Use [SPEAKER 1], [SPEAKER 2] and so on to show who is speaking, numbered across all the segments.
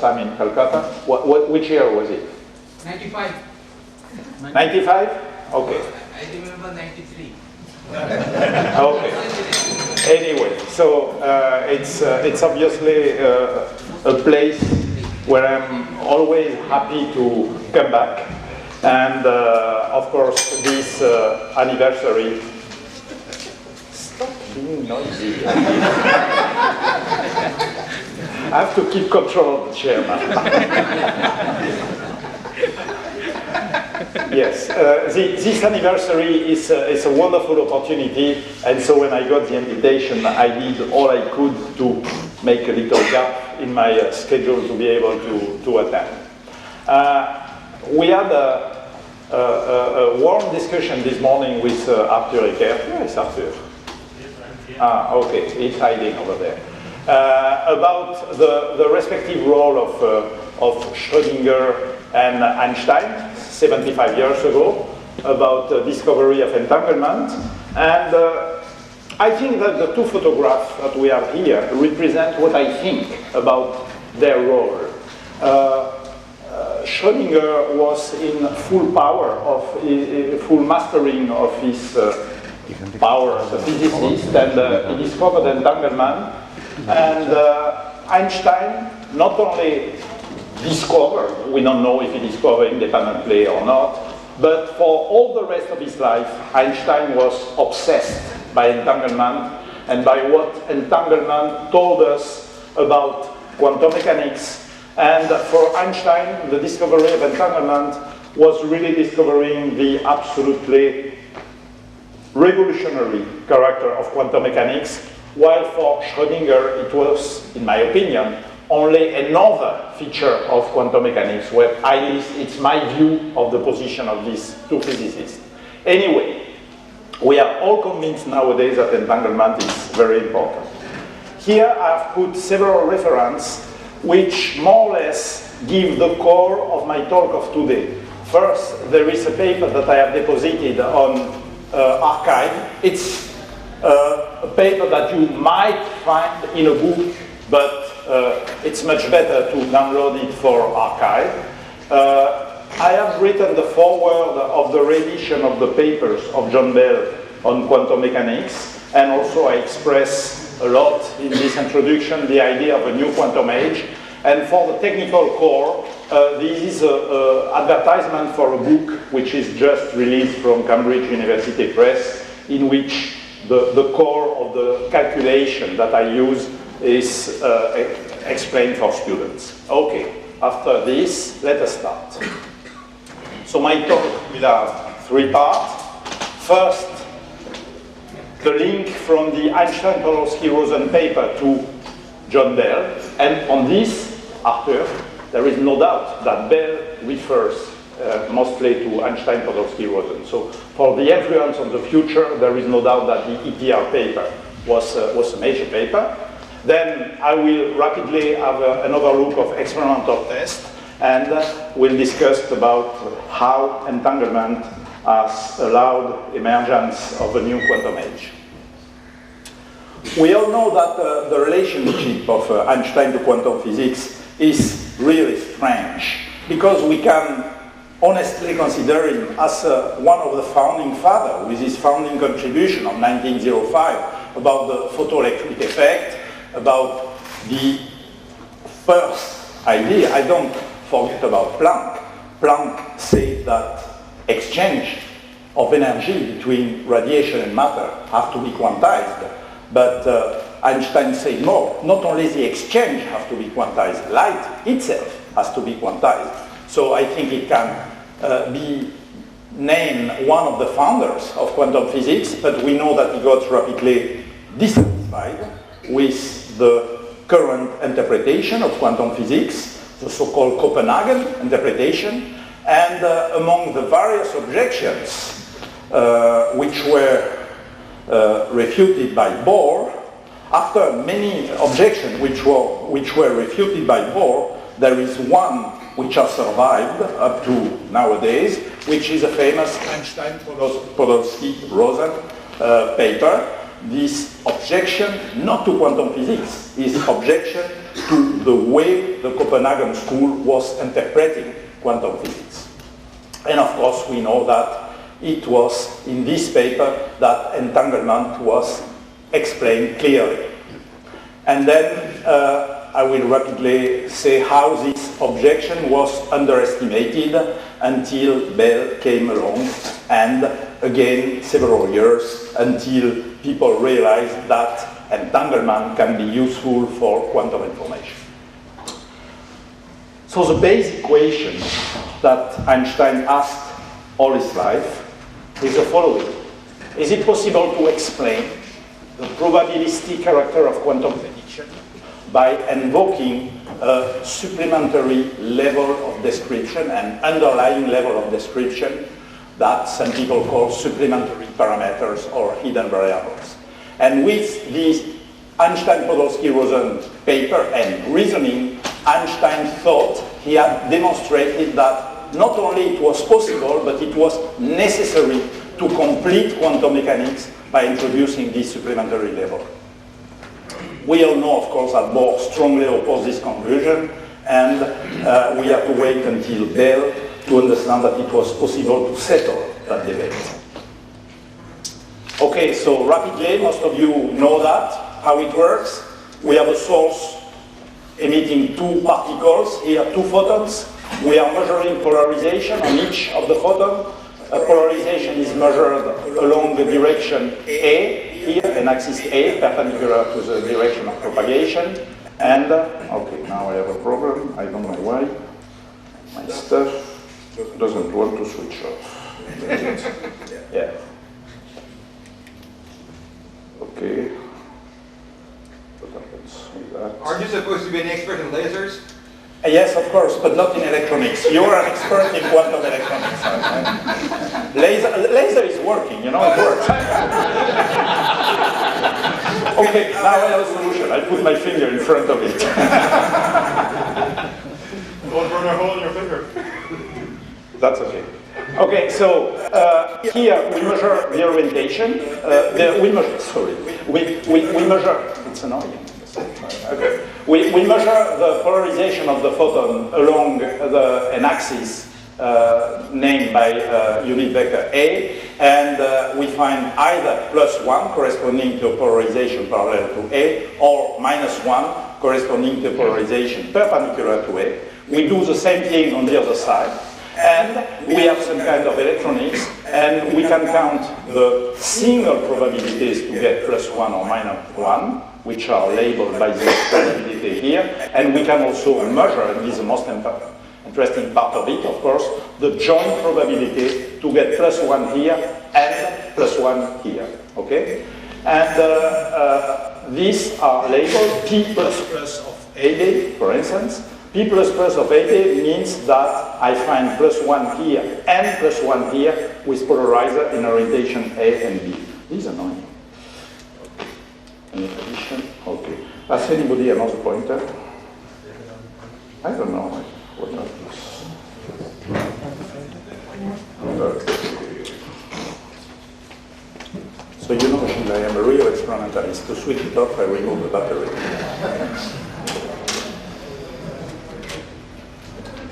[SPEAKER 1] time in Calcutta. Which year was it?
[SPEAKER 2] 95.
[SPEAKER 1] 95? Okay.
[SPEAKER 2] I remember 93.
[SPEAKER 1] Okay. Anyway, so it's obviously a place where I'm always happy to come back. And of course, this anniversary. Stop being noisy. I have to keep control of the chair now. Yes, this anniversary is a wonderful opportunity, and so when I got the invitation, I did all I could to make a little gap in my schedule to be able to attend. We had a warm discussion this morning with Arthur Eckert. Where is Arthur? Ah, okay, he's hiding over there. About the respective role of Schrödinger and Einstein 75 years ago, about the discovery of entanglement. And I think that the two photographs that we have here represent what I think about their role. Schrödinger was in full power of full mastering of his power as a physicist, and he discovered entanglement. And Einstein not only discovered, we don't know if he discovered independently or not, but for all the rest of his life, Einstein was obsessed by entanglement and by what entanglement told us about quantum mechanics. And for Einstein, the discovery of entanglement was really discovering the absolutely revolutionary character of quantum mechanics, while for Schrödinger it was, in my opinion, only another feature of quantum mechanics, where at least it's my view of the position of these two physicists. Anyway, we are all convinced nowadays that entanglement is very important. Here I've put several references which more or less give the core of my talk of today. First, there is a paper that I have deposited on arXiv. It's a paper that you might find in a book, but it's much better to download it for arXiv. I have written the foreword of the revision of the papers of John Bell on quantum mechanics, and also I express a lot in this introduction the idea of a new quantum age. And for the technical core, this is an advertisement for a book which is just released from Cambridge University Press, in which the core of the calculation that I use is explained for students. Okay, after this, let us start. So my talk will have three parts. First, the link from the Einstein-Podolsky-Rosen paper to John Bell. And on this, Arthur, there is no doubt that Bell refers mostly to Einstein-Podolsky-Rosen. So for the influence on the future, there is no doubt that the EPR paper was a major paper. Then I will rapidly have an overlook of experimental tests, and we'll discuss about how entanglement has allowed emergence of a new quantum age. We all know that the relationship of Einstein to quantum physics is really strange, because we can honestly consider him as one of the founding fathers, with his founding contribution of 1905 about the photoelectric effect, about the first idea. I don't forget about Planck. Planck said that exchange of energy between radiation and matter have to be quantized. But Einstein said no, not only the exchange has to be quantized, light itself has to be quantized. So I think it can be named one of the founders of quantum physics, but we know that he got rapidly dissatisfied with the current interpretation of quantum physics, the so-called Copenhagen interpretation, and among the various objections which were refuted by Bohr, after many objections which were refuted by Bohr, there is one which has survived up to nowadays, which is a famous Einstein-Podolsky-Rosen paper. This objection, not to quantum physics, is objection to the way the Copenhagen school was interpreting quantum physics. And of course, we know that it was in this paper that entanglement was explained clearly. And then I will rapidly say how this objection was underestimated until Bell came along, and again several years until people realized that entanglement can be useful for quantum information. So the basic equation that Einstein asked all his life is the following. Is it possible to explain the probabilistic character of quantum prediction by invoking a supplementary level of description and underlying level of description that some people call supplementary parameters or hidden variables? And with this Einstein-Podolsky-Rosen paper and reasoning, Einstein thought he had demonstrated that not only it was possible, but it was necessary to complete quantum mechanics by introducing this supplementary level. We all know, of course, that Bohr strongly opposed this conclusion, and we have to wait until Bell to understand that it was possible to settle that debate. Okay, so rapidly, most of you know that, how it works. We have a source emitting two particles, here two photons. We are measuring polarization on each of the photons. Polarization is measured along the direction A, here, an axis A, perpendicular to the direction of propagation. And, okay, now I have a problem. I don't know why. My stuff doesn't want to switch off. Yeah. Okay. What happens with that?
[SPEAKER 3] Aren't you supposed to be an expert in lasers?
[SPEAKER 1] Yes, of course, but not in electronics. You're an expert in quantum electronics. Laser is working, you know, it works. Okay, now I have a solution. I put my finger in front of it.
[SPEAKER 3] Don't burn a hole in your finger.
[SPEAKER 1] That's okay. Okay, so here we measure the orientation. We measure, it's annoying. Okay. We measure the polarization of the photon along an axis named by unit vector A, and we find either +1 corresponding to polarization parallel to A, or -1 corresponding to polarization perpendicular to A. We do the same thing on the other side, and we have some kind of electronics, and we can count the single probabilities to get +1 or -1, which are labeled by this probability here, and we can also measure, and this is the most interesting part of it, of course, the joint probability to get +1 here and +1 here, okay? And these are labeled P++ of AD, for instance. P++ of AD means that I find +1 here and +1 here with polarizer in orientation A and B. These are annoying. Any addition? Okay. Has anybody another pointer? I don't know what that is. So you know, I am a real experimentalist. To switch it off, I remove the battery.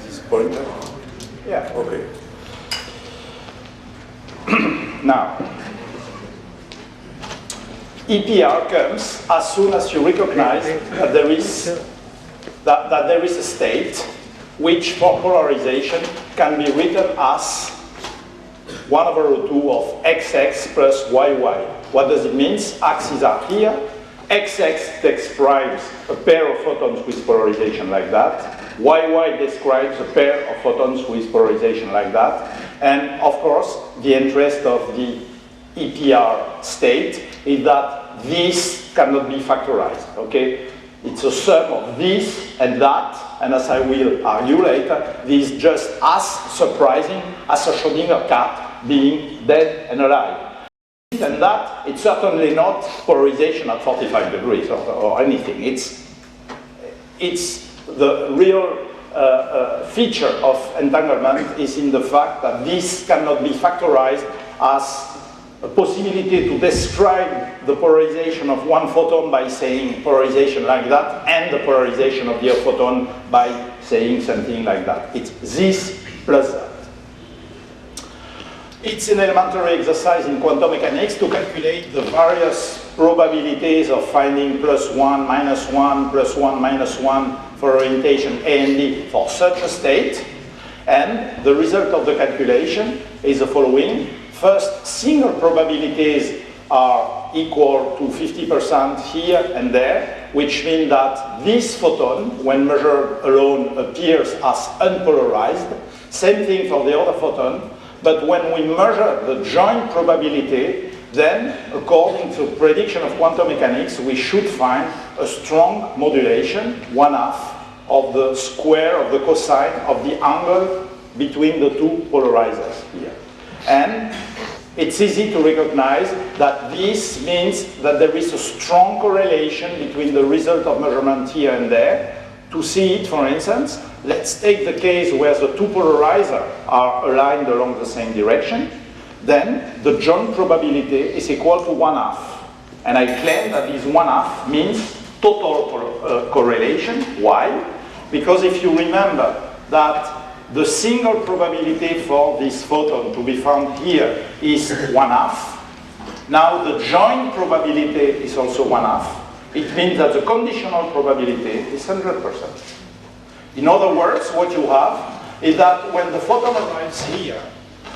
[SPEAKER 1] This pointer? Yeah, okay. Now, EPR comes as soon as you recognize that there is a state which, for polarization, can be written as 1/2 of XX plus YY. What does it mean? Axes are here. XX describes a pair of photons with polarization like that. YY describes a pair of photons with polarization like that. And of course, the interest of the EPR state is that this cannot be factorized, okay? It's a sum of this and that, and as I will argue later, this is just as surprising as a Schrödinger cat being dead and alive. And that, it's certainly not polarization at 45 degrees or anything. It's the real feature of entanglement is in the fact that this cannot be factorized as a possibility to describe the polarization of one photon by saying polarization like that, and the polarization of the other photon by saying something like that. It's this plus that. It's an elementary exercise in quantum mechanics to calculate the various probabilities of finding +1, -1, +1, -1 for orientation A and D for such a state. And the result of the calculation is the following. First, single probabilities are equal to 50% here and there, which means that this photon, when measured alone, appears as unpolarized. Same thing for the other photon. But when we measure the joint probability, then, according to prediction of quantum mechanics, we should find a strong modulation, 1/2 of the square of the cosine of the angle between the two polarizers here. And it's easy to recognize that this means that there is a strong correlation between the result of measurement here and there. To see it, for instance, let's take the case where the two polarizers are aligned along the same direction. Then the joint probability is equal to 1/2. And I claim that this 1/2 means total correlation. Why? Because if you remember that the single probability for this photon to be found here is 1/2. Now the joint probability is also 1/2. It means that the conditional probability is 100%. In other words, what you have is that when the photon arrives here,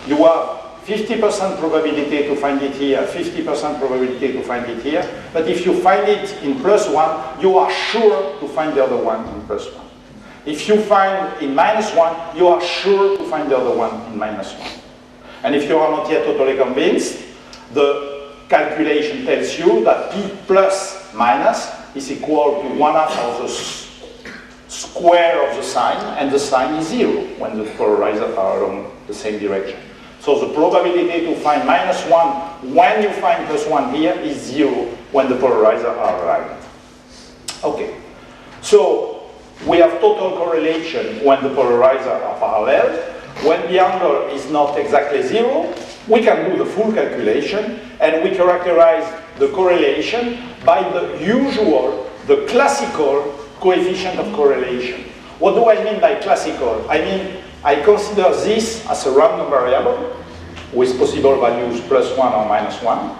[SPEAKER 1] you have 50% probability to find it here, 50% probability to find it here, but if you find it in +1, you are sure to find the other one in +1. If you find in -1, you are sure to find the other one in -1. And if you are not yet totally convinced, the calculation tells you that P plus minus is equal to 1/2 of the square of the sign, and the sign is 0 when the polarizers are along the same direction. So the probability to find -1 when you find +1 here is 0 when the polarizers are aligned. Okay, so we have total correlation when the polarizers are parallel. When the angle is not exactly 0, we can do the full calculation, and we characterize the correlation by the usual, the classical coefficient of correlation. What do I mean by classical? I mean, I consider this as a random variable with possible values +1 or -1.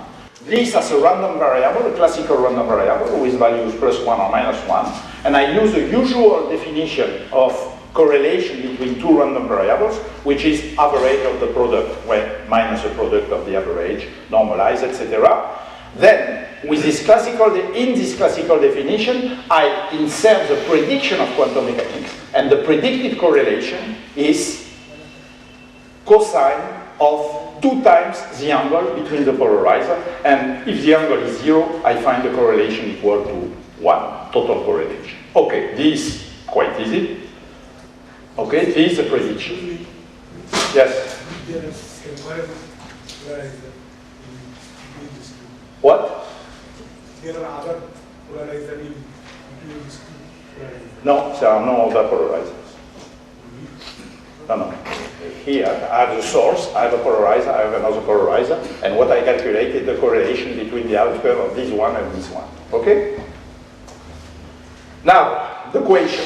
[SPEAKER 1] This as a random variable, a classical random variable with values +1 or -1. And I use the usual definition of correlation between two random variables, which is average of the product, well, minus the product of the average, normalized, etc. Then, with this in this classical definition, I insert the prediction of quantum mechanics, and the predicted correlation is cosine of 2 times the angle between the polarizer, and if the angle is 0, I find the correlation equal to 1, total correlation. Okay, this is quite easy. Okay, this is the prediction. Yes? What?
[SPEAKER 4] There are other polarizers in between these two polarizers.
[SPEAKER 1] No, there are no other polarizers. No. Here, I have the source, I have a polarizer, I have another polarizer, and what I calculated the correlation between the outcome of this one and this one. Okay? Now, the equation.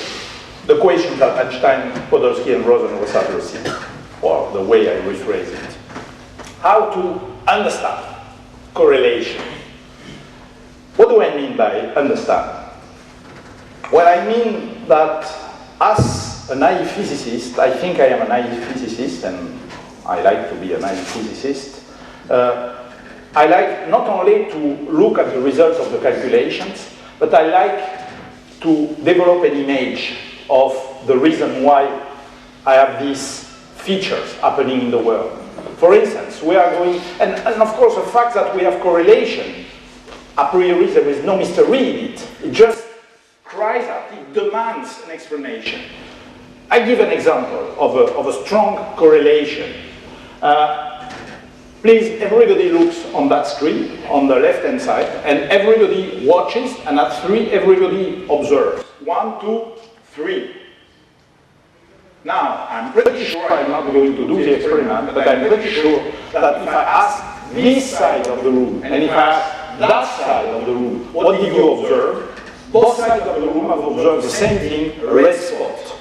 [SPEAKER 1] The equation that Einstein, Podolsky, and Rosen was addressing, or the way I rephrase it. How to understand correlation. What do I mean by understand? Well, I mean that as a naive physicist, I think I am a naive physicist, and I like to be a naive physicist. I like not only to look at the results of the calculations, but I like to develop an image of the reason why I have these features happening in the world. For instance, we are going, and of course the fact that we have correlation, a priori there is no mystery in it. It just cries out, it demands an explanation. I give an example of a strong correlation. Please, everybody looks on that screen, on the left-hand side, and everybody watches, and at 3, everybody observes. 1, 2, 3. Now, I'm pretty sure I'm not going to do the experiment, but I'm pretty sure that if I ask this side of the room, and if I ask that side of the room, what did you observe? Both sides of the room have observed the same thing, a red spot.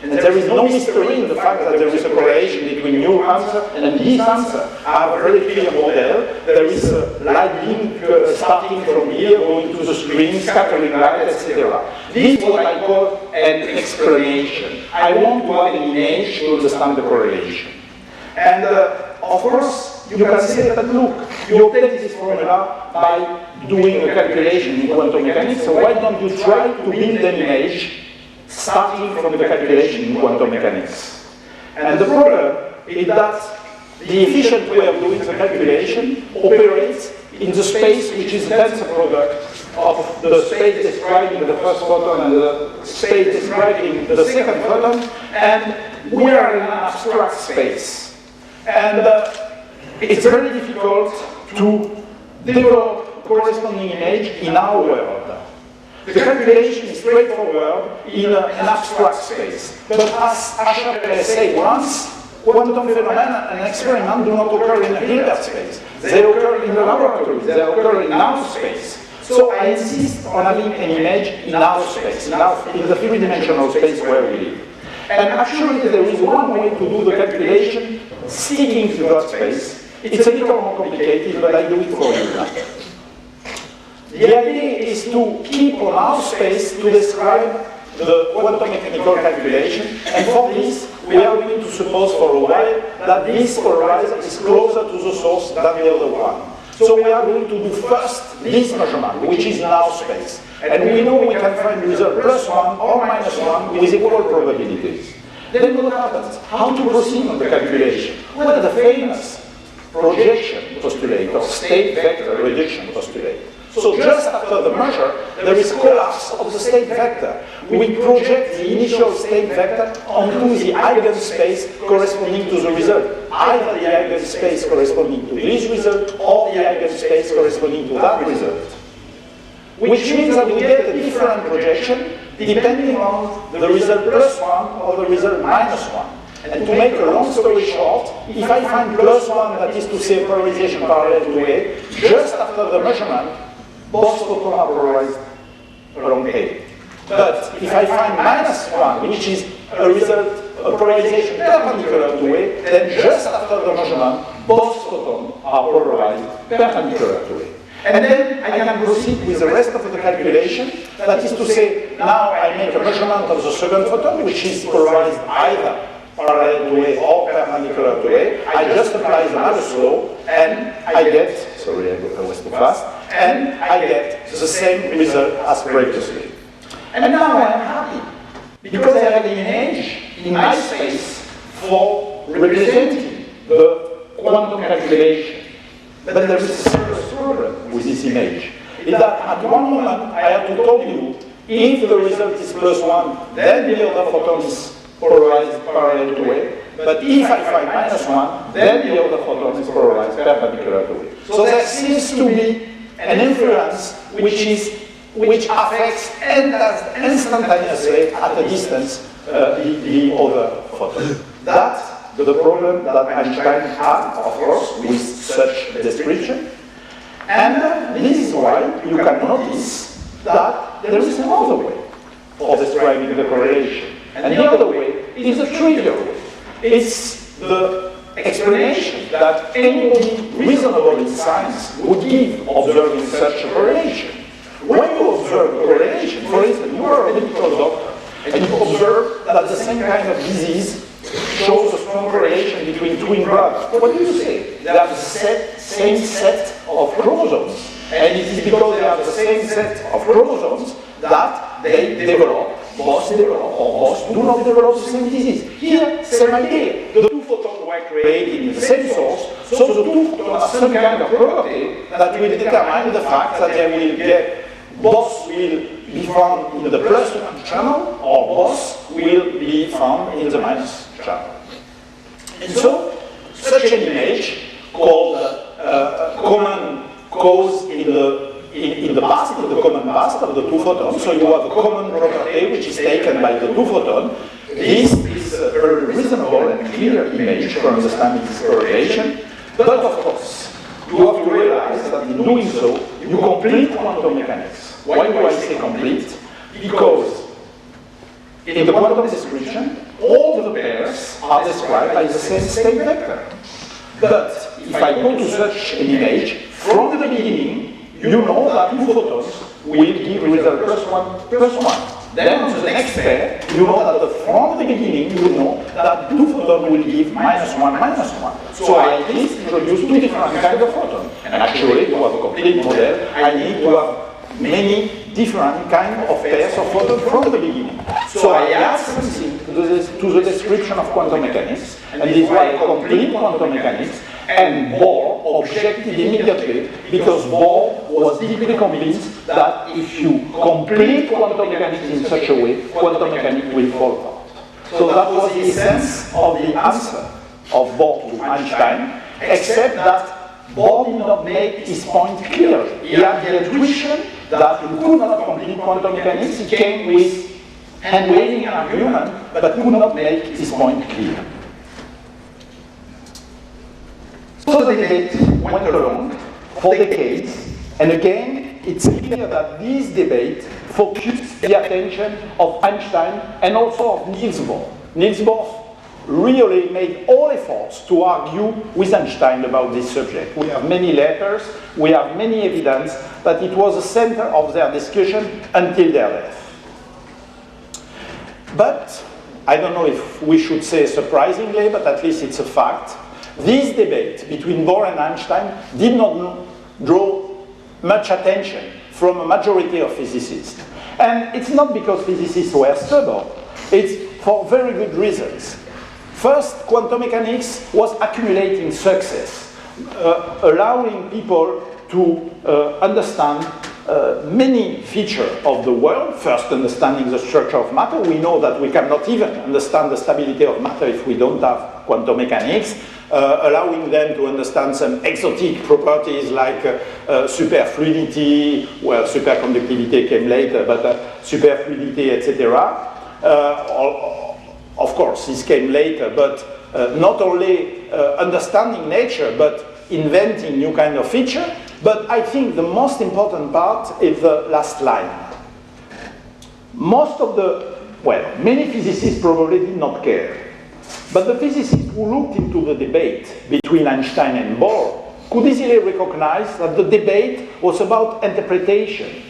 [SPEAKER 1] And there is no mystery in the fact that there is a correlation between your answer and his answer. I have a very clear model. There is a light beam starting from here, going to the screen, scattering light, etc. This is what I call an explanation. I want to have an image to understand the correlation. And of course, you can say that, look, you obtain this formula by doing a calculation in quantum mechanics, so why don't you try to build an image starting from the calculation in quantum mechanics? And the problem is that the efficient way of doing the calculation operates in the space which is the tensor product of the space describing the first photon and the space describing the second photon, and we are in an abstract space. And it's very difficult to develop corresponding image in our world. The calculation is straightforward in an abstract space. But as Asher said once, quantum phenomena and experiment do not occur in a Hilbert space. They occur in the laboratory. They occur in our space. So I insist on having an image in our space, in the three-dimensional space where we live. And actually, there is one way to do the calculation sticking to that space. It's a little more complicated, but I do it for you now. The idea is to keep on our space to describe the quantum mechanical calculation, and for this, we are going to suppose for a while that this polarizer is closer to the source than the other one. So we are going to do first this measurement, which is in our space. And we know we can find result +1 or -1 with equal probabilities. Then what happens? How to proceed on the calculation? Well, the famous projection postulate, or state vector reduction postulate. So just after the measure, there is collapse of the state vector. We project the initial state vector onto the eigenspace corresponding to the result. Either the eigenspace corresponding to this result or the eigenspace corresponding to that result. Which means that we get a different projection depending on the result +1 or the result -1. And to make a long story short, if I find +1, that is to say polarization parallel to A, just after the measurement, both photons are polarized along A. But if I find -1, which is a result, a polarization perpendicular to A, then just after the measurement, both photons are polarized perpendicular to A. And then I can proceed with the rest of the calculation. That is to say, now I make a measurement of the second photon, which is polarized either parallel to A or perpendicular to A. I just apply the Malus law, and I get, sorry, I was too fast, and I get the same result as previously. And now I'm happy, because I have an image in my space for representing the quantum calculation. But there is a serious problem with this image. Is that at one moment I have to tell you, if the result is +1, then the other photon is polarized parallel to A. But if I find -1, then the other photon is polarized perpendicular to A. So there seems to be an influence which affects instantaneously at a distance the other photon. That's the problem that Einstein had, of course, with such description. And this is why you can notice that there is another way of describing the correlation. And the other way is a trivial way. It's the explanation that anybody reasonable in science would give observing such a correlation. When you observe a correlation, for instance, you are a medical doctor, and you observe that the same kind of disease shows a strong correlation between twin brothers. What do you say? They have the same set of chromosomes. And it is because they have the same set of chromosomes that they develop, both develop, or both do not develop the same disease. Here, same idea. The two photons were created in the same source, so the two photons have some kind of property that will determine the fact that they will get, both will be found in the +1 channel, or both will be found in the minus channel. And so, such an image called common cause in the past, in the common past of the two photons. So you have a common property which is taken by the two photons. This is a very reasonable and clear image for understanding this correlation. But of course, you have to realize that in doing so, you complete quantum mechanics. Why do I say complete? Because in the quantum description, all the pairs are described by the same state vector. But if I go to such an image, from the beginning, you know that two photons will give result +1, +1. Then on the next pair, you know that from the beginning, you know that two photons will give -1, -1. So I at least introduce two different kinds of photons. And actually, to have a complete model, I need to have many different kinds of pairs of photons from the beginning. So I add something to the description of quantum mechanics, and this is why I complete quantum mechanics, and Bohr objected immediately because Bohr was deeply convinced that if you complete quantum mechanics in such a way, quantum mechanics will fall apart. So that was the essence of the answer of Bohr to Einstein, except that Bohr did not make his point clear. He had the intuition that you could not complete quantum mechanics. He came with hand-waving an argument, but could not make his point clear. So the debate went along for decades, and again, it's clear that this debate focused the attention of Einstein and also of Niels Bohr. Niels Bohr really made all efforts to argue with Einstein about this subject. We have many letters, we have many evidence that it was the center of their discussion until their death. But, I don't know if we should say surprisingly, but at least it's a fact, this debate between Bohr and Einstein did not draw much attention from a majority of physicists. And it's not because physicists were stubborn, it's for very good reasons. First, quantum mechanics was accumulating success, allowing people to understand many features of the world. First, understanding the structure of matter. We know that we cannot even understand the stability of matter if we don't have quantum mechanics. Allowing them to understand some exotic properties like superfluidity, well, superconductivity came later, but superfluidity, etc. Of course, this came later, but not only understanding nature, but inventing new kind of feature. But I think the most important part is the last line. Most of the, well, many physicists probably did not care. But the physicists who looked into the debate between Einstein and Bohr could easily recognize that the debate was about interpretation.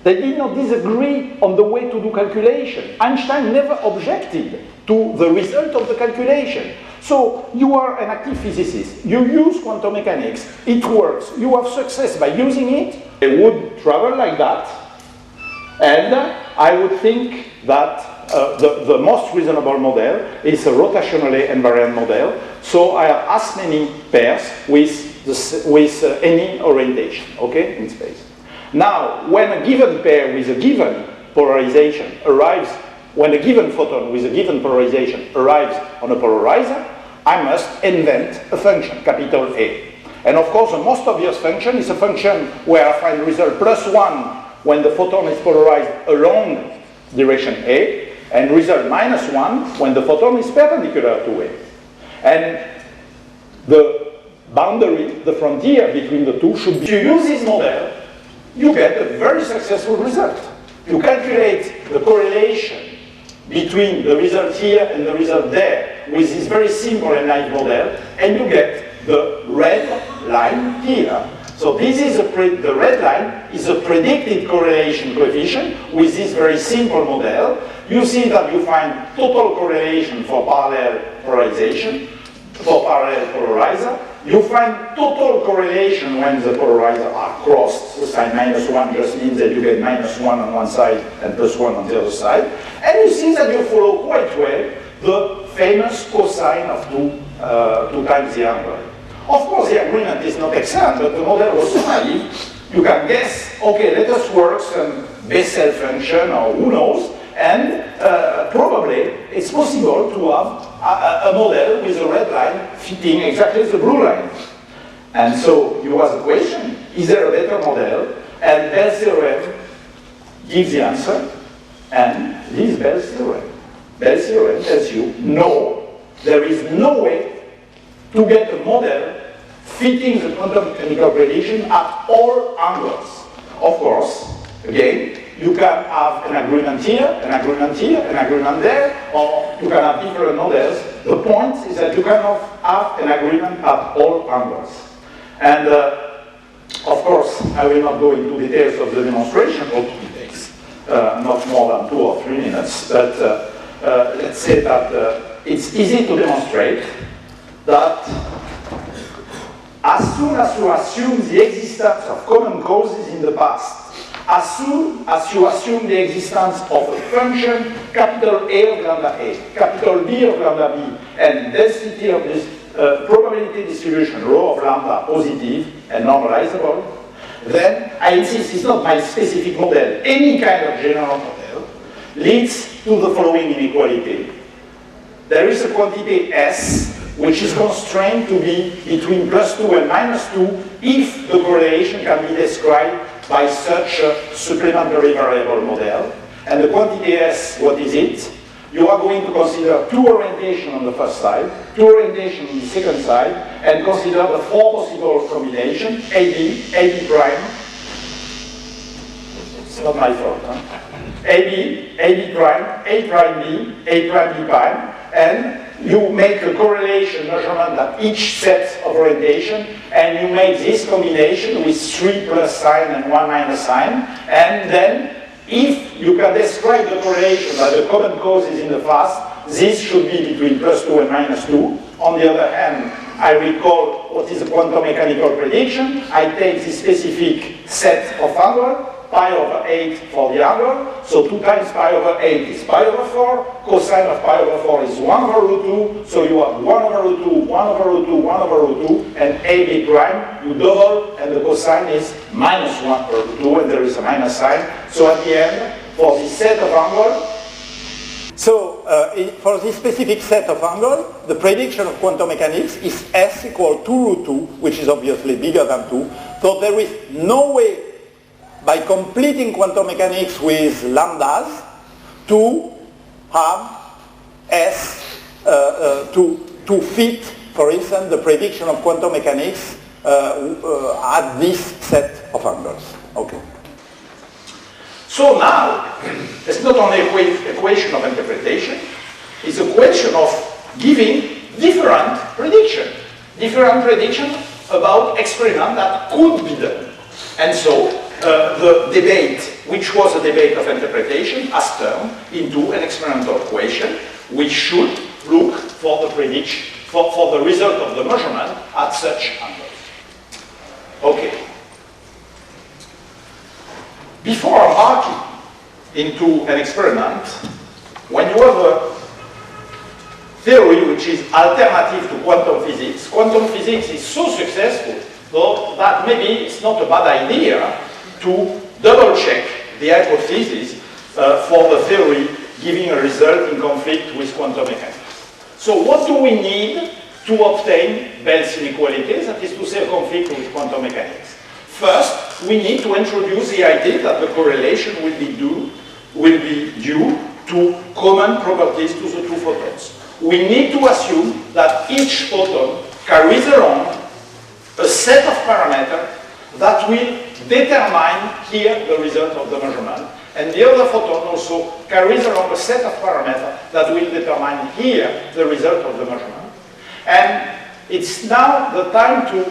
[SPEAKER 1] They did not disagree on the way to do calculation. Einstein never objected to the result of the calculation. So you are an active physicist, you use quantum mechanics, it works, you have success by using it. They would travel like that, and I would think that the most reasonable model is a rotationally invariant model. So I have as many pairs with any orientation, okay, in space. Now, when a given pair with a given polarization arrives, when a given photon with a given polarization arrives on a polarizer, I must invent a function, capital A. And of course, the most obvious function is a function where I find the result +1 when the photon is polarized along direction A, and result -1 when the photon is perpendicular to A. And the boundary, the frontier between the two should be, if you use this model, you get a very successful result. You calculate the correlation between the result here and the result there with this very simple and naive model, and you get the red line here. So this is the red line is a predicted correlation coefficient with this very simple model. You see that you find total correlation for parallel polarization, for parallel polarizer. You find total correlation when the polarizers are crossed. The sign -1 just means that you get -1 on one side and +1 on the other side. And you see that you follow quite well the famous cosine of 2 times the angle. Of course, the agreement is not excellent, but the model was so naive, you can guess, okay, let us work some Bessel function, or who knows, and probably it's possible to have a model with a red line fitting exactly the blue line. And so you ask the question, is there a better model? And Bell's theorem gives the answer, and this is Bell's theorem. Bell's theorem tells you, no, there is no way to get a model fitting the quantum mechanical prediction at all angles. Of course, again, you can have an agreement here, an agreement here, an agreement there, or you can have different models. The point is that you cannot have an agreement at all angles. And of course, I will not go into details of the demonstration, although it takes not more than 2 or 3 minutes, but let's say that it's easy to demonstrate that as soon as you assume the existence of common causes in the past, as soon as you assume the existence of a function, capital A of lambda A, capital B of lambda B, and density of this probability distribution, rho of lambda, positive and normalizable, then I insist it's not my specific model, any kind of general model leads to the following inequality. There is a quantity S which is constrained to be between +2 and -2 if the correlation can be described by such a supplementary variable model. And the quantity S, what is it? You are going to consider 2 orientations on the first side, 2 orientations on the second side, and consider the 4 possible combinations, AB, AB prime. It's not my fault, huh? AB, AB prime, A prime B, A prime B prime, and you make a correlation measurement at each set of orientation, and you make this combination with 3 plus sign and 1 minus sign, and then if you can describe the correlation by the common causes in the past, this should be between +2 and -2. On the other hand, I recall what is a quantum mechanical prediction. I take the specific set of angle, pi over 8 for the angle, so 2 times pi over 8 is pi over 4, cosine of pi over 4 is 1 over root 2, so you have 1 over root 2, 1 over root 2, 1 over root 2, and AB prime, you double, and the cosine is minus 1 over root 2, and there is a minus sign. So at the end, for this set of angle, for this specific set of angle, the prediction of quantum mechanics is S equal to root 2, which is obviously bigger than 2, so there is no way by completing quantum mechanics with lambdas to have S to fit, for instance, the prediction of quantum mechanics at this set of angles. Okay. So now, it's not only a question of interpretation, it's a question of giving different prediction about experiment that could be done. And so, the debate, which was a debate of interpretation, has turned into an experimental question, which should look for the prediction, for the result of the measurement at such angles. Okay. Before embarking into an experiment, when you have a theory which is alternative to quantum physics is so successful so that maybe it's not a bad idea to double-check the hypothesis for the theory giving a result in conflict with quantum mechanics. So what do we need to obtain Bell's inequalities, that is to say a conflict with quantum mechanics? First, we need to introduce the idea that the correlation will be due to common properties to the two photons. We need to assume that each photon carries along a set of parameters that will determine here the result of the measurement. And the other photon also carries along a set of parameters that will determine here the result of the measurement. And it's now the time to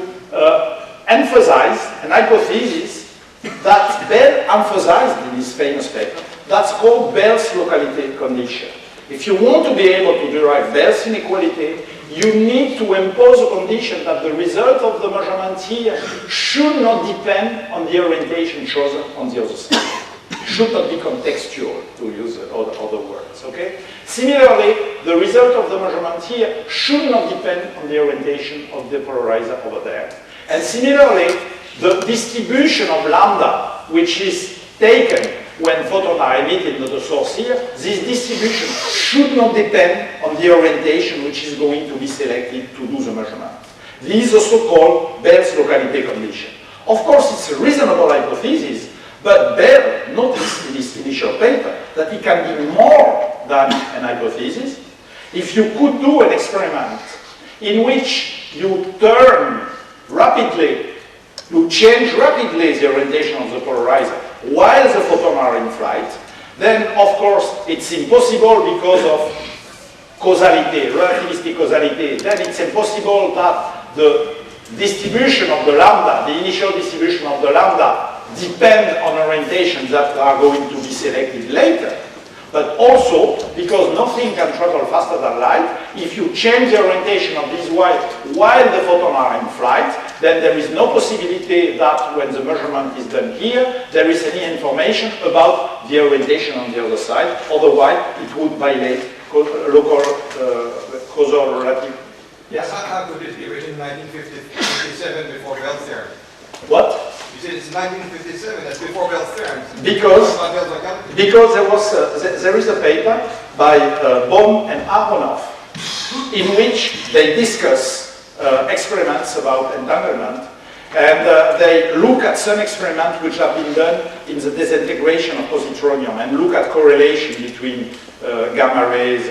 [SPEAKER 1] emphasize an hypothesis that Bell emphasized in his famous paper. That's called Bell's locality condition. If you want to be able to derive Bell's inequality, you need to impose a condition that the result of the measurement here should not depend on the orientation chosen on the other side. Should not be contextual, to use other words, okay? Similarly, the result of the measurement here should not depend on the orientation of the polarizer over there. And similarly, the distribution of lambda, which is taken when photons are emitted to the source here, this distribution should not depend on the orientation which is going to be selected to do the measurement. This is also called Bell's locality condition. Of course, it's a reasonable hypothesis, but Bell noticed in his initial paper that it can be more than an hypothesis. If you could do an experiment in which you turn rapidly, you change rapidly the orientation of the polarizer while the photons are in flight, then of course it's impossible because of causality, relativistic causality. Then it's impossible that the distribution of the lambda, the initial distribution of the lambda, depend on orientations that are going to be selected later. But also, because nothing can travel faster than light, if you change the orientation of this while the photons are in flight, then there is no possibility that when the measurement is done here, there is any information about the orientation on the other side. Otherwise, it would violate local causal relative. Yes?
[SPEAKER 3] How could it be written in 1957 before Bell's theorem?
[SPEAKER 1] What?
[SPEAKER 3] You said it's 1957, that's before Bell's theorem.
[SPEAKER 1] Because there is a paper by Bose and Aronoff in which they discuss experiments about entanglement, and they look at some experiments which have been done in the disintegration of positronium and look at correlation between gamma rays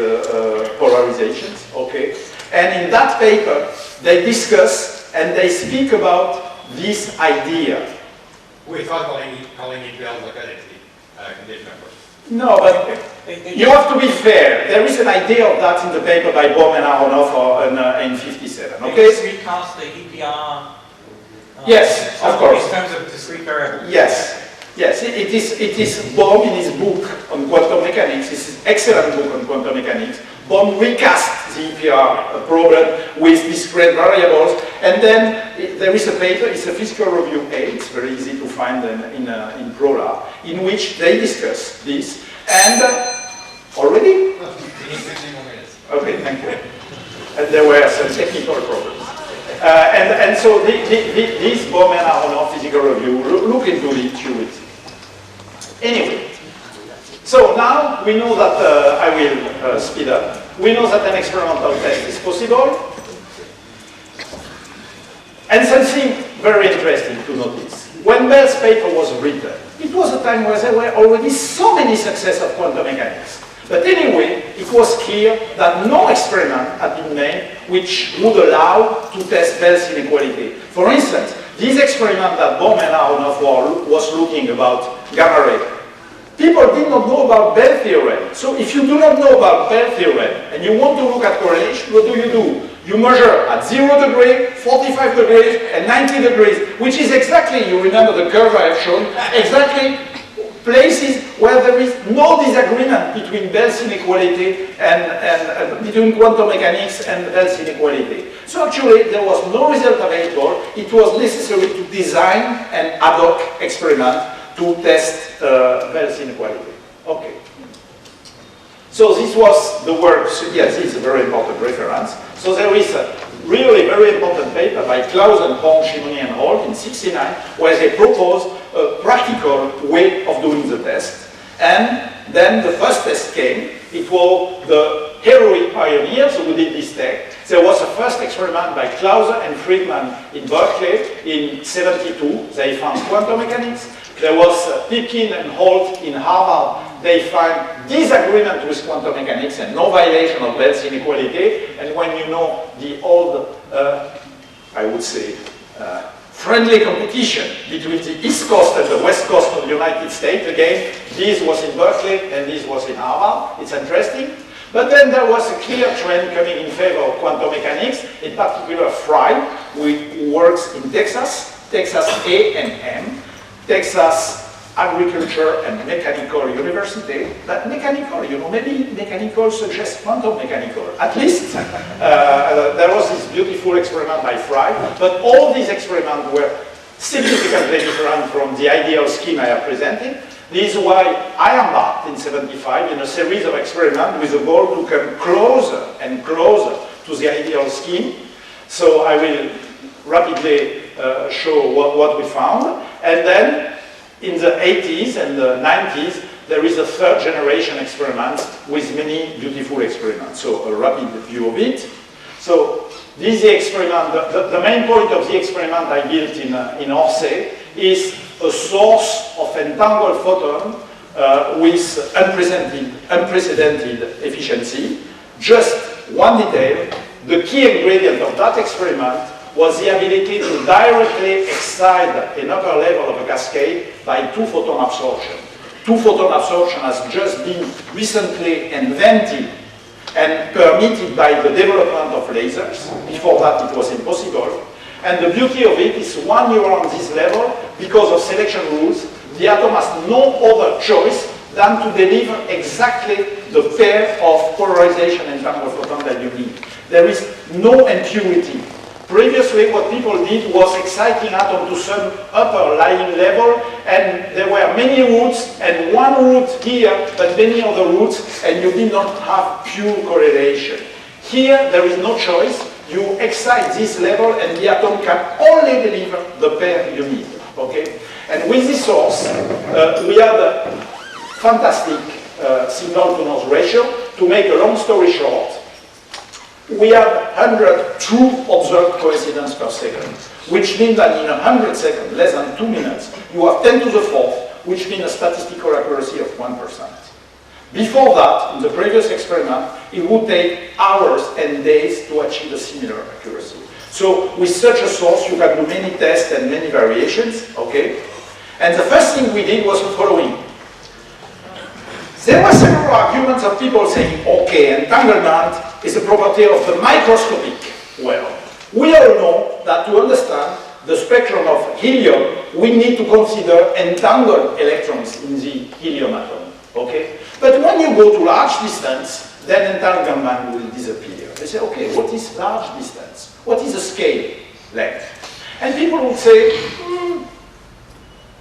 [SPEAKER 1] polarizations. Okay, and in that paper they discuss and they speak about this idea.
[SPEAKER 3] Without calling it Bell's locality condition, of course.
[SPEAKER 1] No, but you have to be fair. There is an idea of that in the paper by Bose and Aronoff in 57. Okay?
[SPEAKER 5] Recast the EPR.
[SPEAKER 1] Yes, of course.
[SPEAKER 5] In terms of discrete variables.
[SPEAKER 1] Yes. Yes, it is Bose in his book on quantum mechanics. It's an excellent book on quantum mechanics. Bose recast the EPR problem with discrete variables, and then there is a paper, it's a Physical Review 8, it's very easy to find in Prola, in which they discuss this, and already? Okay, thank you. And there were some technical problems. And so this Bose and Aronoff Physical Review, look into it, you will see. Anyway, so now we know that, I will speed up, we know that an experimental test is possible. And something very interesting to notice. When Bell's paper was written, it was a time where there were already so many successes of quantum mechanics. But anyway, it was clear that no experiment had been made which would allow to test Bell's inequality. For instance, this experiment that Bose and Aronoff was looking about gamma ray, people did not know about Bell theorem. So if you do not know about Bell theorem and you want to look at correlation, what do? You measure at 0 degree, 45 degrees, and 90 degrees, which is exactly, you remember the curve I have shown, exactly places where there is no disagreement between Bell's inequality and between quantum mechanics and Bell's inequality. So actually, there was no result available. It was necessary to design an ad hoc experiment to test Bell's inequality. Okay. So this was the work. Yes, this is a very important reference. So there is a really very important paper by Klaus and Horn, Shimoni and Holt in '69, where they propose a practical way of doing the test. And then the first test came. It was the heroic pioneers who did this test. There was a first experiment by Klaus and Friedman in Berkeley in '72. They found quantum mechanics. There was Pipkin and Holt in Harvard. They find disagreement with quantum mechanics and no violation of Bell's inequality. And when you know the old, I would say, friendly competition between the East Coast and the West Coast of the United States, again, this was in Berkeley and this was in Harvard. It's interesting. But then there was a clear trend coming in favor of quantum mechanics, in particular Fry, who works in Texas A and M, Texas Agriculture and Mechanical University. But mechanical, you know, maybe mechanical suggests quantum mechanical. At least there was this beautiful experiment by Fry, but all these experiments were significantly different from the ideal scheme I have presented. This is why I embarked in '75 in a series of experiments with a goal to come closer and closer to the ideal scheme. So I will rapidly show what we found. And then in the 80s and the 90s, there is a third generation experiment with many beautiful experiments. So a rapid view of it. So this is the experiment. The main point of the experiment I built in Orsay is a source of entangled photon with unprecedented efficiency. Just one detail, the key ingredient of that experiment was the ability to directly excite an upper level of a cascade by two-photon absorption. Two-photon absorption has just been recently invented and permitted by the development of lasers. Before that, it was impossible. And the beauty of it is when you are on this level, because of selection rules, the atom has no other choice than to deliver exactly the pair of polarization and entangled photon that you need. There is no impurity. Previously, what people did was exciting atom to some upper lying level, and there were many routes, and one route here, but many other routes, and you did not have pure correlation. Here, there is no choice. You excite this level, and the atom can only deliver the pair you need. Okay? And with this source, we had a fantastic signal-to-noise ratio. To make a long story short, we have 100 true observed coincidences per second, which means that in 100 seconds, less than 2 minutes, you have 10 to the 4th, which means a statistical accuracy of 1%. Before that, in the previous experiment, it would take hours and days to achieve a similar accuracy. So with such a source, you can do many tests and many variations, okay? And the first thing we did was the following. There were several arguments of people saying, okay, entanglement is a property of the microscopic. Well, we all know that to understand the spectrum of helium, we need to consider entangled electrons in the helium atom, okay? But when you go to large distance, then entanglement will disappear. They say, okay, what is large distance? What is the scale length? And people would say,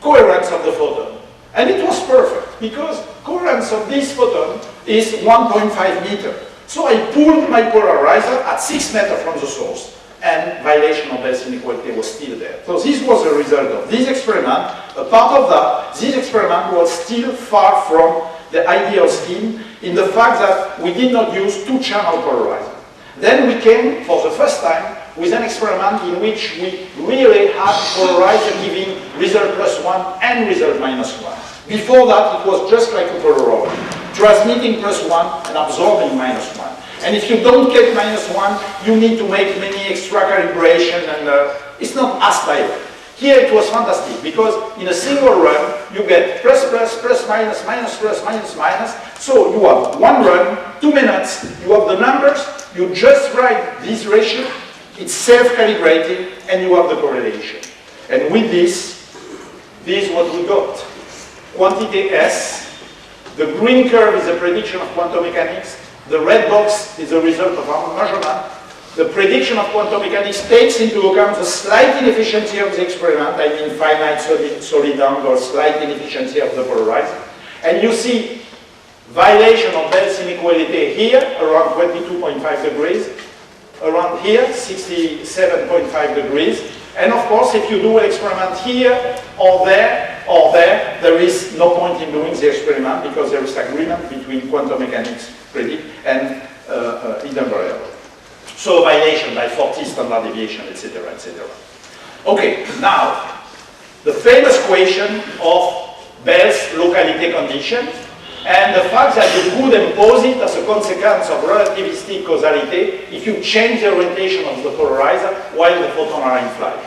[SPEAKER 1] coherence of the photon. And it was perfect, because coherence of this photon is 1.5 meters. So I pulled my polarizer at 6 meters from the source, and violation of Bell's inequality was still there. So this was the result of this experiment. A part of that, this experiment was still far from the ideal scheme in the fact that we did not use two-channel polarizer. Then we came, for the first time, with an experiment in which we really had polarizer giving result +1 and result -1. Before that, it was just like a Polaroid, transmitting +1 and absorbing -1. And if you don't get -1, you need to make many extra calibration, and it's not as direct. Here it was fantastic, because in a single run, you get plus, minus, plus, minus. So you have one run, 2 minutes, you have the numbers, you just write this ratio, it's self-calibrated, and you have the correlation. And with this is what we got. Quantity S, the green curve is a prediction of quantum mechanics, the red box is the result of our measurement. The prediction of quantum mechanics takes into account the slight inefficiency of the experiment, I mean finite solid angle, slight inefficiency of the polarizer. And you see violation of Bell's inequality here, around 22.5 degrees, around here, 67.5 degrees. And of course, if you do an experiment here, or there, there is no point in doing the experiment, because there is agreement between quantum mechanics predict and hidden variable. So violation by 40 standard deviation, etc., etc. Okay, now, the famous question of Bell's locality condition, and the fact that you could impose it as a consequence of relativistic causality if you change the orientation of the polarizer while the photons are in flight.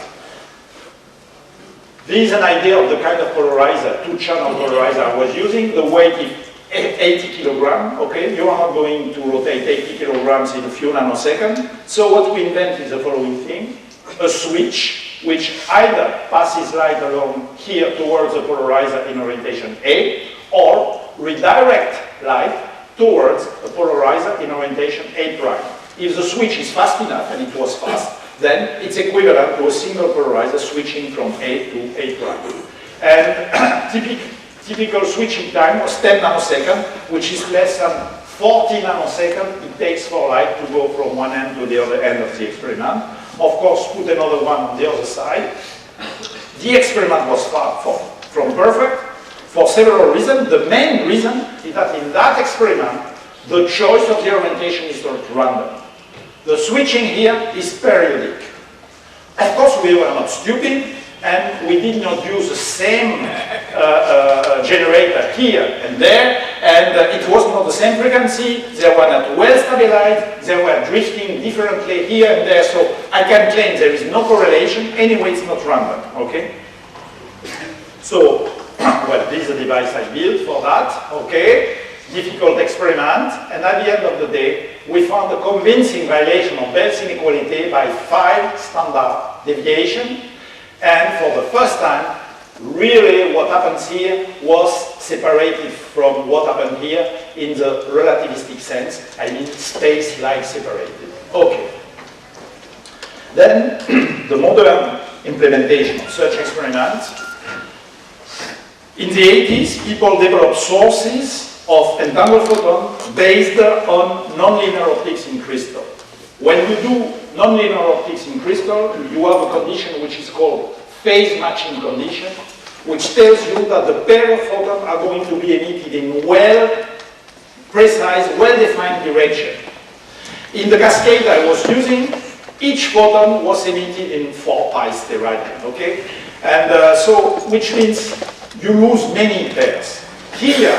[SPEAKER 1] This is an idea of the kind of polarizer, two-channel polarizer I was using. The weight is 80 kilograms, okay? You are not going to rotate 80 kilograms in a few nanoseconds. So what we invent is the following thing. A switch which either passes light along here towards the polarizer in orientation A, or redirect light towards a polarizer in orientation A'. If the switch is fast enough, and it was fast, then it's equivalent to a single polarizer switching from A to A'. And typical switching time was 10 nanoseconds, which is less than 40 nanoseconds it takes for light to go from one end to the other end of the experiment. Of course, put another one on the other side. The experiment was far from perfect for several reasons. The main reason is that in that experiment, the choice of the orientation is not random. The switching here is periodic. Of course, we were not stupid, and we did not use the same generator here and there, And it was not the same frequency, they were not well stabilized, they were drifting differently here and there, so I can claim there is no correlation, anyway it's not random, okay? So, well, this is a device I built for that, okay? Difficult experiment, and at the end of the day, we found a convincing violation of Bell's inequality by 5 standard deviation, and for the first time, really what happens here was separated from what happened here in the relativistic sense, I mean space-like separated. Okay. Then, the modern implementation of such experiments. In the 80s, people developed sources of entangled photon based on nonlinear optics in crystal. When you do nonlinear optics in crystal, you have a condition which is called phase matching condition, which tells you that the pair of photons are going to be emitted in well-precise, well-defined direction. In the cascade I was using, each photon was emitted in 4 pi steradian, okay? And which means you lose many pairs. Here,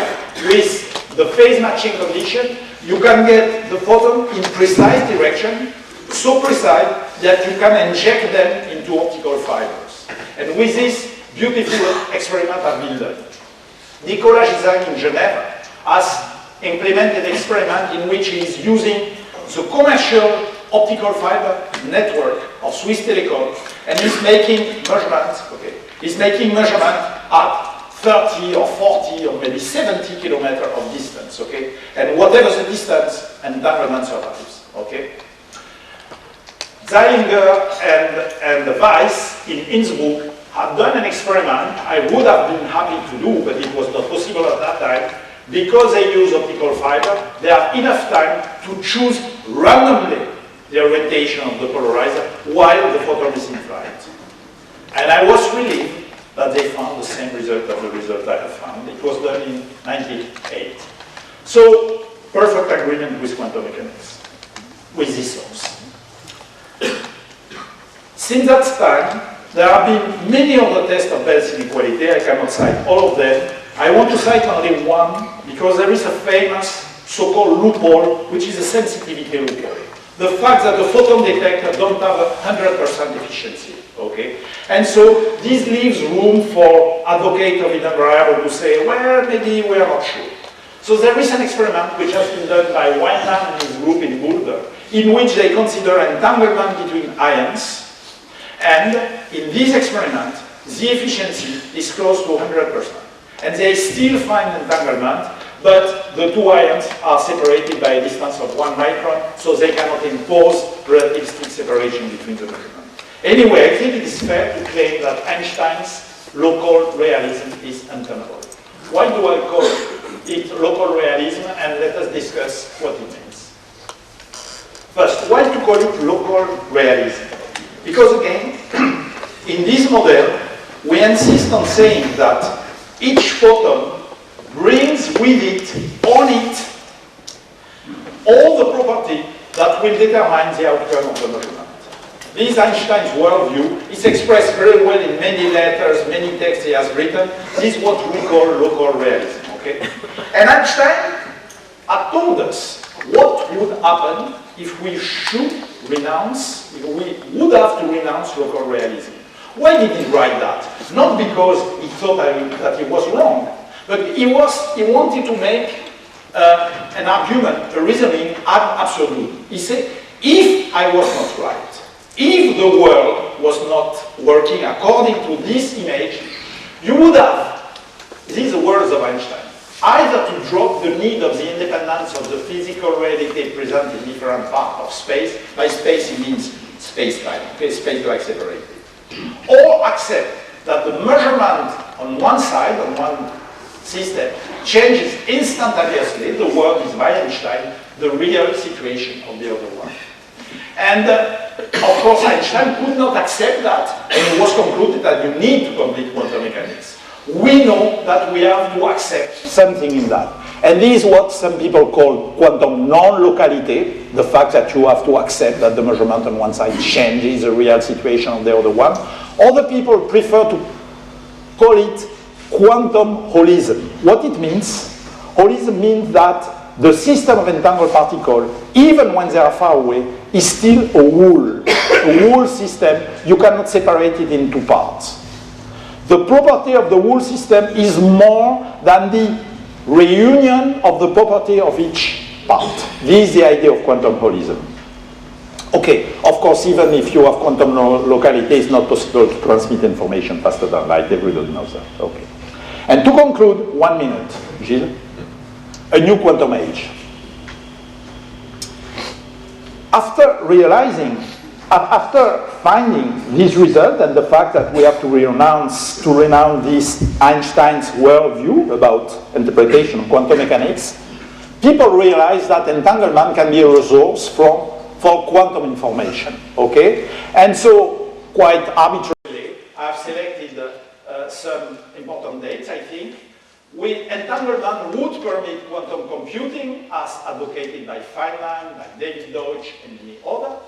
[SPEAKER 1] with the phase matching condition, you can get the photon in precise direction, so precise that you can inject them into optical fibers. And with this beautiful experiment have been done. Nicolas Gisagne in Geneva has implemented an experiment in which he is using the commercial optical fiber network of Swiss Telecom, and he's making measurements, okay, he's making measurements at 30 or 40 or maybe 70 kilometers of distance, okay? And whatever the distance, entanglement survives, okay? Zeilinger and Weiss in Innsbruck had done an experiment I would have been happy to do, but it was not possible at that time. Because they use optical fiber, they have enough time to choose randomly the orientation of the polarizer while the photon is in flight. And I was relieved that they found the same result as the result I have found. It was done in 1998. So, perfect agreement with quantum mechanics, with this source. Since that time, there have been many other tests of Bell's inequality. I cannot cite all of them. I want to cite only one, because there is a famous so-called loophole, which is a sensitivity loophole. The fact that the photon detector don't have a 100% efficiency, okay? And so this leaves room for advocates of hidden variable to say, well, maybe we are not sure. So there is an experiment which has been done by Weinland and his group in Boulder, in which they consider entanglement between ions, and in this experiment, the efficiency is close to 100%. And they still find entanglement, but the 2 ions are separated by a distance of 1 micron, so they cannot impose relativistic separation between the measurements. Anyway, I think it is fair to claim that Einstein's local realism is untenable. Why do I call it local realism? And let us discuss what it means. First, why to call it local realism? Because again, in this model, we insist on saying that each photon brings with it, on it, all the property that will determine the outcome of the measurement. This is Einstein's worldview. It's expressed very well in many letters, many texts he has written. This is what we call local realism, okay? And Einstein had told us what would happen if we should renounce, if we would have to renounce local realism. Why did he write that? Not because he thought that he was wrong, but he wanted to make an argument, a reasoning ad absurdum. He said, if I was not right, if the world was not working according to this image, you would have, these are the words of Einstein, either to drop the need of the independence of the physical reality present in different parts of space. By space he means space-time, okay, space-like separated. Or accept that the measurement on one side, on one system, changes instantaneously, the world is by Einstein, the real situation of the other one. And of course Einstein could not accept that, and it was concluded that you need to complete quantum mechanics. We know that we have to accept something in that. And this is what some people call quantum non-locality, the fact that you have to accept that the measurement on one side changes the real situation of the other one. Other people prefer to call it quantum holism. What it means, Holism means that the system of entangled particles, even when they are far away, is still a whole system. You cannot separate it in two parts. The property of the whole system is more than the reunion of the property of each part. This is the idea of quantum holism. Okay, of course, even if you have quantum locality, it's not possible to transmit information faster than light. Everybody knows that. Okay. And to conclude, 1 minute, Gilles. A new quantum age. After finding this result and the fact that we have to renounce this Einstein's worldview about interpretation of quantum mechanics, people realize that entanglement can be a resource for quantum information. Okay, and so quite arbitrarily, I have selected some important dates. I think with entanglement would permit quantum computing, as advocated by Feynman, by David Deutsch, and many others.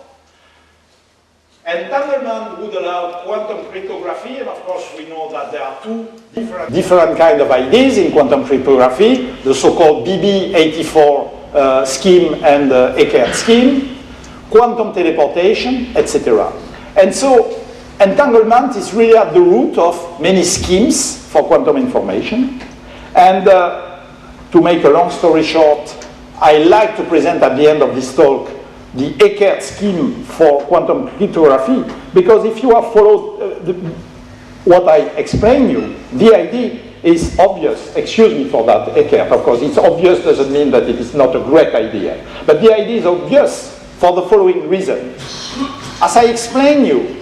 [SPEAKER 1] Entanglement would allow quantum cryptography, and of course we know that there are two different kind of ideas in quantum cryptography, the so-called BB84 scheme and Eckert scheme, quantum teleportation, etc. And so entanglement is really at the root of many schemes for quantum information. And to make a long story short, I like to present at the end of this talk the Eckert scheme for quantum cryptography, because if you have followed what I explained you, the idea is obvious. Excuse me for that, Eckert. Of course, it's obvious doesn't mean that it is not a great idea. But the idea is obvious for the following reason. As I explained you,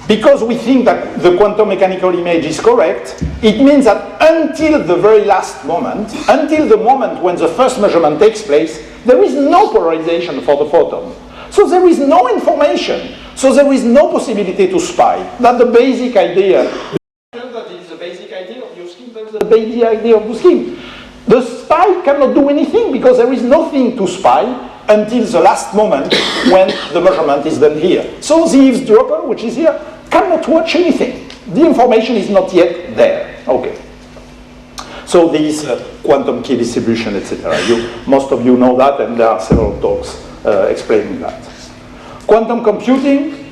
[SPEAKER 1] because we think that the quantum mechanical image is correct, it means that until the very last moment, until the moment when the first measurement takes place, there is no polarization for the photon. So there is no information. So there is no possibility to spy. That's the basic idea. That is the basic idea of your scheme. That's the basic idea of the scheme. The spy cannot do anything because there is nothing to spy until the last moment when the measurement is done here. So the eavesdropper, which is here, cannot watch anything. The information is not yet there. Okay. So this quantum key distribution, etc. Most of you know that, and there are several talks explaining that. Quantum computing,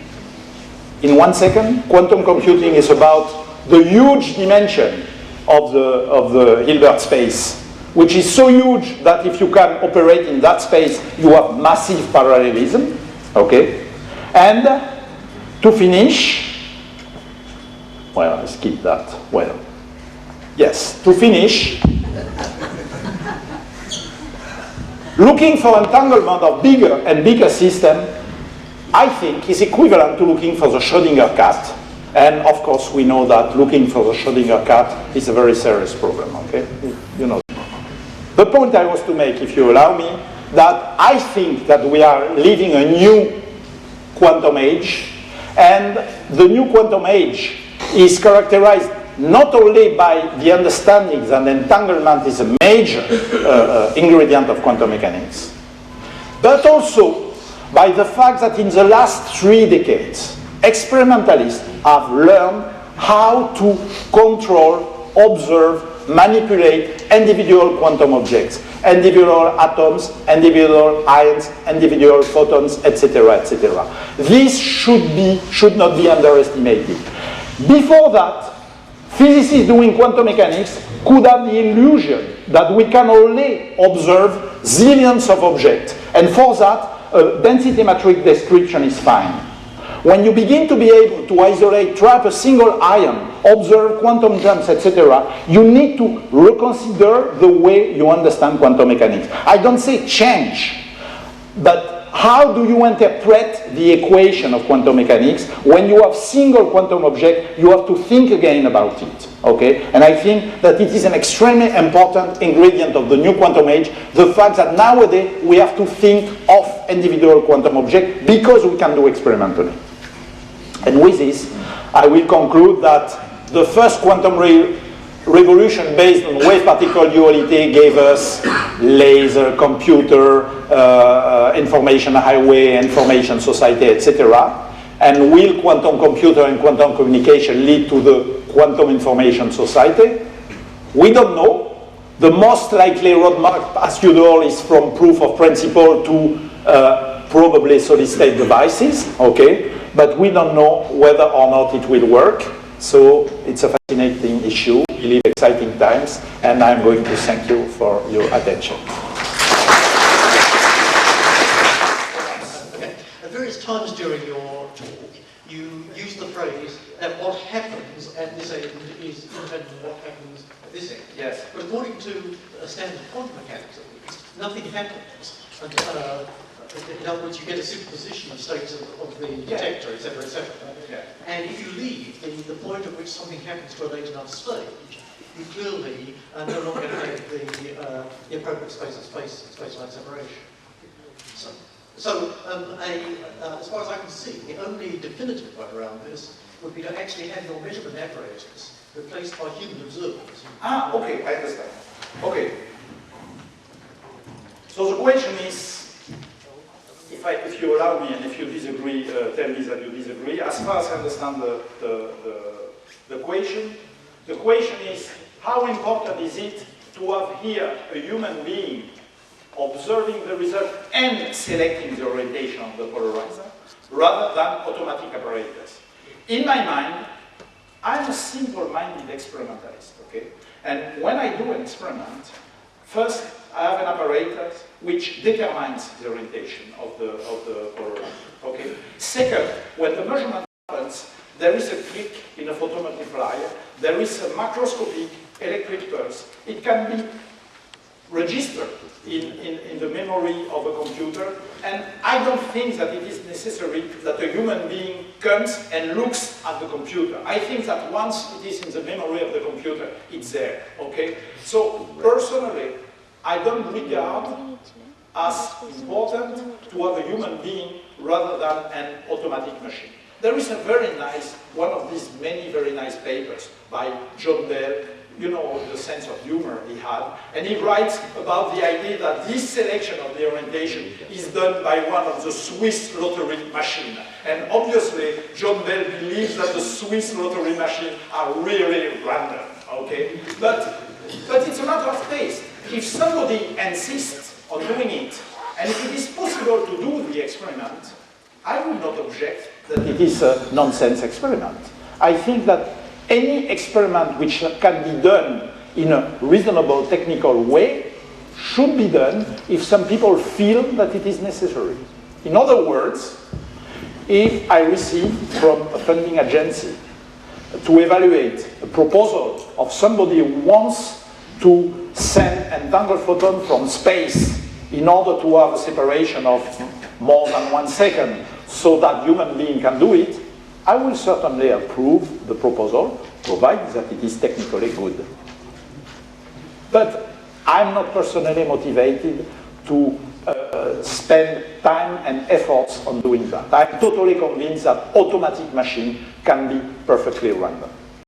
[SPEAKER 1] in 1 second, quantum computing is about the huge dimension of the Hilbert space, which is so huge that if you can operate in that space, you have massive parallelism. Okay? And to finish, well, I skip that. Well, yes, to finish, looking for entanglement of bigger and bigger system, I think is equivalent to looking for the Schrödinger cat. And of course, we know that looking for the Schrödinger cat is a very serious problem, okay? You know. The point I was to make, if you allow me, that I think that we are living a new quantum age, and the new quantum age is characterized not only by the understanding that entanglement is a major ingredient of quantum mechanics, but also by the fact that in the last 3 decades, experimentalists have learned how to control, observe, manipulate individual quantum objects, individual atoms, individual ions, individual photons, etc., etc. This should not be underestimated. Before that, physicists doing quantum mechanics could have the illusion that we can only observe zillions of objects, and for that, a density matrix description is fine. When you begin to be able to isolate, trap a single ion, observe quantum jumps, etc., you need to reconsider the way you understand quantum mechanics. I don't say change, but how do you interpret the equation of quantum mechanics? When you have single quantum object, you have to think again about it. Okay? And I think that it is an extremely important ingredient of the new quantum age, the fact that nowadays we have to think of individual quantum objects because we can do experimentally. And with this, I will conclude that the first quantum revolution based on wave-particle duality gave us laser, computer, information highway, information society, etc. And will quantum computer and quantum communication lead to the quantum information society? We don't know. The most likely roadmap, as you know, is from proof of principle to probably solid-state devices, okay? But we don't know whether or not it will work. So it's a fascinating issue, really exciting times, and I'm going to thank you for your attention.
[SPEAKER 6] Okay. At various times during your talk, you used the phrase that what happens at this end is independent of what happens at this end.
[SPEAKER 1] Yes.
[SPEAKER 6] But according to standard quantum mechanics, at least, nothing happens. In other words, you get a superposition of states of the detector, etc., etc.
[SPEAKER 1] Yeah.
[SPEAKER 6] And if you leave the point at which something happens to a late enough stage, you clearly are no longer have the appropriate space-line separation. So as far as I can see, the only definitive way around this would be to actually have your measurement apparatus replaced by human observers.
[SPEAKER 1] Ah, okay, I understand. Okay. So the question is, if you allow me, and if you disagree, tell me that you disagree. As far as I understand the question is, how important is it to have here a human being observing the result and selecting the orientation of the polarizer, rather than automatic apparatus? In my mind, I'm a simple-minded experimentalist, okay? And when I do an experiment, first I have an apparatus which determines the orientation of the polarizer, okay? Second, when the measurement happens, there is a click in a photomultiplier, there is a macroscopic electric pulse. It can be registered in the memory of a computer, and I don't think that it is necessary that a human being comes and looks at the computer. I think that once it is in the memory of the computer, it's there, okay? So personally, I don't regard as important to have a human being rather than an automatic machine. There is a very nice, one of these many very nice papers by John Bell. You know the sense of humor he had, and he writes about the idea that this selection of the orientation is done by one of the Swiss lottery machines. And obviously, John Bell believes that the Swiss lottery machines are really random, okay? But it's a matter of taste. If somebody insists on doing it, and if it is possible to do the experiment, I will not object that it is a nonsense experiment. I think that any experiment which can be done in a reasonable technical way should be done if some people feel that it is necessary. In other words, if I receive from a funding agency to evaluate a proposal of somebody who wants to send entangled photon from space in order to have a separation of more than 1 second so that human being can do it, I will certainly approve the proposal, provided that it is technically good. But I'm not personally motivated to spend time and efforts on doing that. I'm totally convinced that automatic machine can be perfectly random.